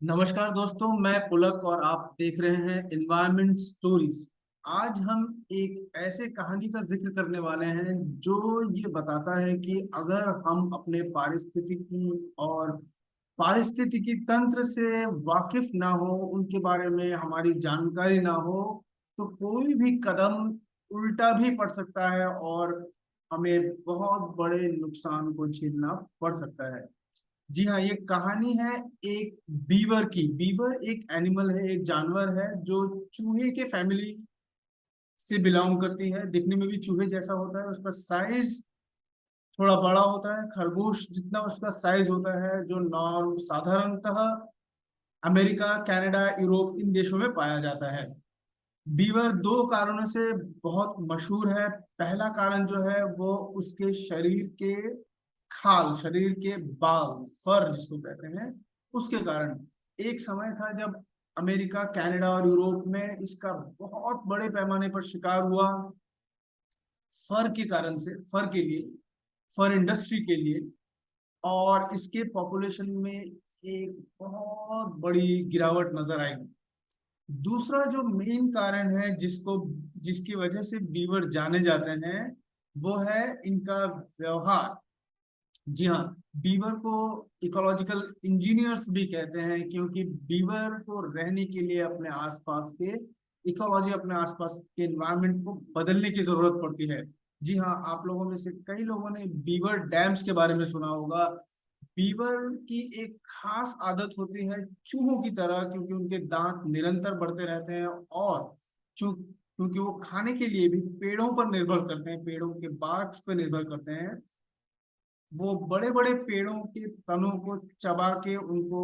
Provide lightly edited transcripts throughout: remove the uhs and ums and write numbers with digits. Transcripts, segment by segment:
नमस्कार दोस्तों, मैं पुलक और आप देख रहे हैं एनवायरमेंट स्टोरीज। आज हम एक ऐसे कहानी का जिक्र करने वाले हैं जो ये बताता है कि अगर हम अपने पारिस्थितिकी और पारिस्थितिकी तंत्र से वाकिफ ना हो, उनके बारे में हमारी जानकारी ना हो, तो कोई भी कदम उल्टा भी पड़ सकता है और हमें बहुत बड़े नुकसान को झेलना पड़ सकता है। जी हाँ, ये कहानी है एक बीवर की। बीवर एक एनिमल है, एक जानवर है जो चूहे के फैमिली से बिलोंग करती है। दिखने में भी चूहे जैसा होता है, उसका साइज थोड़ा बड़ा होता है, खरगोश जितना उसका साइज होता है, जो नॉर्म साधारणतः अमेरिका, कनाडा, यूरोप इन देशों में पाया जाता है। बीवर दो कारणों से बहुत मशहूर है। पहला कारण जो है वो उसके शरीर के खाल, शरीर के बाल, फर जिसको कहते हैं, उसके कारण। एक समय था जब अमेरिका, कनाडा और यूरोप में इसका बहुत बड़े पैमाने पर शिकार हुआ, फर के कारण से, फर के लिए, फर इंडस्ट्री के लिए। और इसके पॉपुलेशन में एक बहुत बड़ी गिरावट नजर आई। दूसरा जो मेन कारण है जिसकी वजह से बीवर जाने जाते हैं, वो है इनका व्यवहार। जी हाँ, बीवर को इकोलॉजिकल इंजीनियर्स भी कहते हैं, क्योंकि बीवर को रहने के लिए अपने आसपास के इकोलॉजी, अपने आसपास के एनवायरनमेंट को बदलने की जरूरत पड़ती है। जी हाँ, आप लोगों में से कई लोगों ने बीवर डैम्स के बारे में सुना होगा। बीवर की एक खास आदत होती है चूहों की तरह, क्योंकि उनके दांत निरंतर बढ़ते रहते हैं। और क्योंकि वो खाने के लिए भी पेड़ों पर निर्भर करते हैं, पेड़ों के बाग्स पर निर्भर करते हैं, वो बड़े बड़े पेड़ों के तनों को चबा के उनको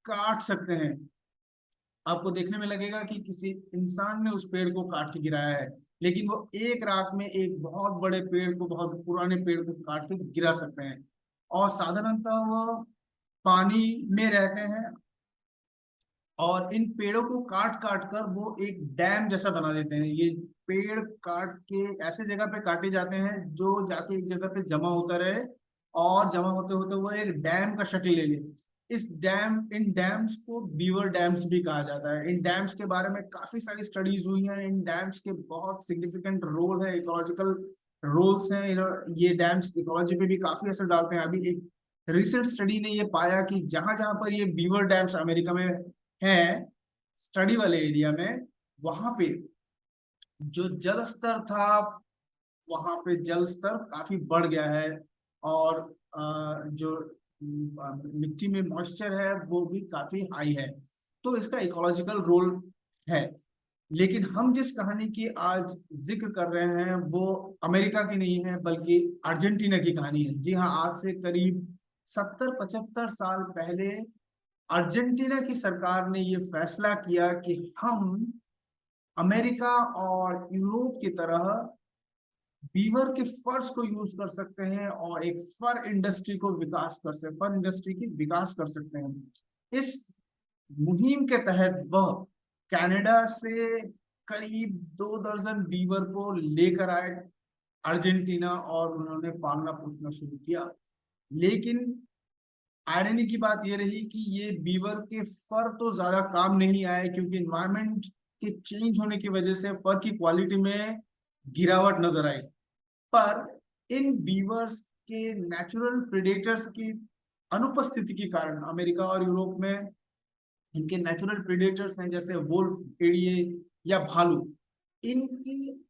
काट सकते हैं। आपको देखने में लगेगा कि किसी इंसान ने उस पेड़ को काट के गिराया है, लेकिन वो एक रात में एक बहुत बड़े पेड़ को, बहुत पुराने पेड़ को काट के गिरा सकते हैं। और साधारणतः वो पानी में रहते हैं, और इन पेड़ों को काट काट कर वो एक डैम जैसा बना देते हैं। ये पेड़ काट के ऐसे जगह पे काटे जाते हैं जो जाके एक जगह पे जमा होता रहे, और जमा होते होते वो एक डैम का शक्ल ले ले। इन डैम्स को बीवर डैम्स भी कहा जाता है। इन डैम्स के बारे में काफी सारी स्टडीज हुई हैं। इन डैम्स के बहुत सिग्निफिकेंट रोल है, इकोलॉजिकल रोल्स हैं। ये डैम्स इकोलॉजी पे भी काफी असर डालते हैं। अभी एक रिसेंट स्टडी ने ये पाया कि जहां जहां पर ये बीवर डैम्स अमेरिका में है, स्टडी वाले एरिया में, वहां पे जो जल स्तर था, वहां पे जल स्तर काफी बढ़ गया है। और जो मिट्टी में मॉइस्चर है वो भी काफी हाई है। तो इसका इकोलॉजिकल रोल है। लेकिन हम जिस कहानी की आज जिक्र कर रहे हैं वो अमेरिका की नहीं है, बल्कि अर्जेंटीना की कहानी है। जी हाँ, आज से करीब 70-75 साल पहले अर्जेंटीना की सरकार ने ये फैसला किया कि हम अमेरिका और यूरोप की तरह बीवर के फर्स को यूज कर सकते हैं और एक फर इंडस्ट्री को विकास कर सकते, फर इंडस्ट्री की विकास कर सकते हैं। इस मुहिम के तहत वह कनाडा से करीब 2 दर्जन बीवर को लेकर आए अर्जेंटीना, और उन्होंने पालना पोसना शुरू किया। लेकिन आयरनी की बात यह रही कि ये बीवर के फर तो ज्यादा काम नहीं आए, क्योंकि इन्वायरमेंट के चेंज होने की वजह से फर की क्वालिटी में गिरावट नजर आई। पर इन बीवर्स के नेचुरल प्रेडेटर्स की अनुपस्थिति के कारण अमेरिका और यूरोप में इनके नेचुरल प्रेडेटर्स हैं, जैसे वुल्फ, भेड़िए या भालू, इनकी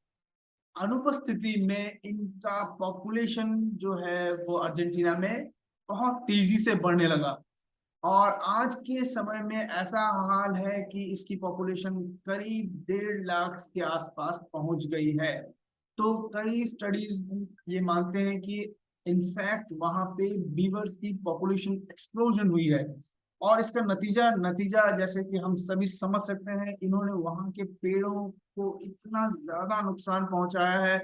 अनुपस्थिति में इनका पॉपुलेशन जो है वो अर्जेंटीना में बहुत तेजी से बढ़ने लगा। और आज के समय में ऐसा हाल है कि इसकी पॉपुलेशन करीब 1.5 लाख के आसपास पहुंच गई है। तो कई स्टडीज ये मानते हैं कि इनफैक्ट वहां पे बीवर्स की पॉपुलेशन एक्सप्लोजन हुई है। और इसका नतीजा नतीजा जैसे कि हम सभी समझ सकते हैं, इन्होंने वहां के पेड़ों को इतना ज्यादा नुकसान पहुंचाया है,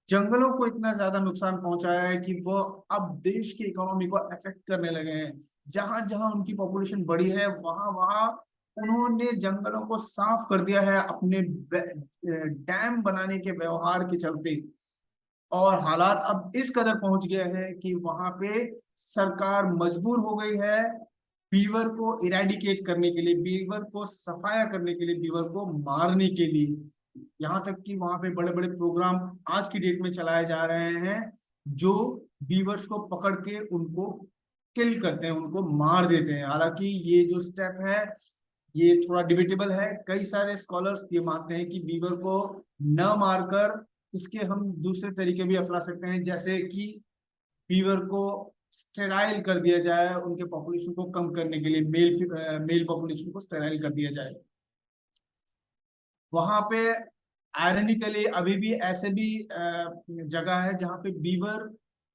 जंगलों को इतना ज्यादा नुकसान पहुंचाया है कि वो अब देश की इकोनॉमी को अफेक्ट करने लगे हैं। जहां जहां उनकी पॉपुलेशन बढ़ी है, वहां वहां उन्होंने जंगलों को साफ कर दिया है अपने डैम बनाने के व्यवहार के चलते। और हालात अब इस कदर पहुंच गए हैं कि वहां पे सरकार मजबूर हो गई है बीवर को इरेडिकेट करने के लिए, बीवर को सफाया करने के लिए, बीवर को मारने के लिए, यहाँ तक कि वहां पे बड़े बड़े प्रोग्राम आज की डेट में चलाए जा रहे हैं जो बीवर्स को पकड़ के उनको किल करते हैं, उनको मार देते हैं। हालांकि ये जो स्टेप है ये थोड़ा डिबेटेबल है। कई सारे स्कॉलर्स ये मानते हैं कि बीवर को न मारकर इसके हम दूसरे तरीके भी अपना सकते हैं, जैसे कि बीवर को स्टेराइल कर दिया जाए, उनके पॉपुलेशन को कम करने के लिए मेल पॉपुलेशन को स्टेराइल कर दिया जाए। वहां पे आयरनिकली अभी भी ऐसे भी जगह है जहाँ पे बीवर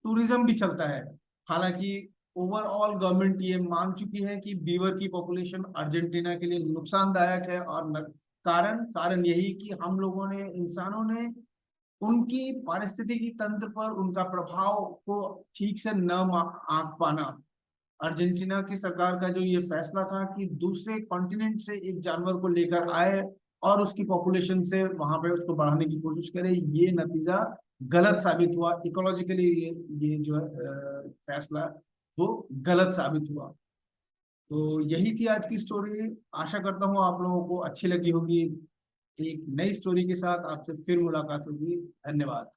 टूरिज्म भी चलता है। हालांकि ओवरऑल गवर्नमेंट ये मान चुकी है कि बीवर की पॉपुलेशन अर्जेंटीना के लिए नुकसानदायक है, और कारण कारण यही कि हम लोगों ने, इंसानों ने उनकी पारिस्थितिकी तंत्र पर उनका प्रभाव को ठीक से न आंक पाना। अर्जेंटीना की सरकार का जो ये फैसला था कि दूसरे कॉन्टिनेंट से एक जानवर को लेकर आए और उसकी पॉपुलेशन से वहां पे उसको बढ़ाने की कोशिश करे, ये नतीजा गलत साबित हुआ। इकोलॉजिकली ये जो है फैसला वो गलत साबित हुआ। तो यही थी आज की स्टोरी। आशा करता हूँ आप लोगों को अच्छी लगी होगी। एक नई स्टोरी के साथ आपसे फिर मुलाकात होगी। धन्यवाद।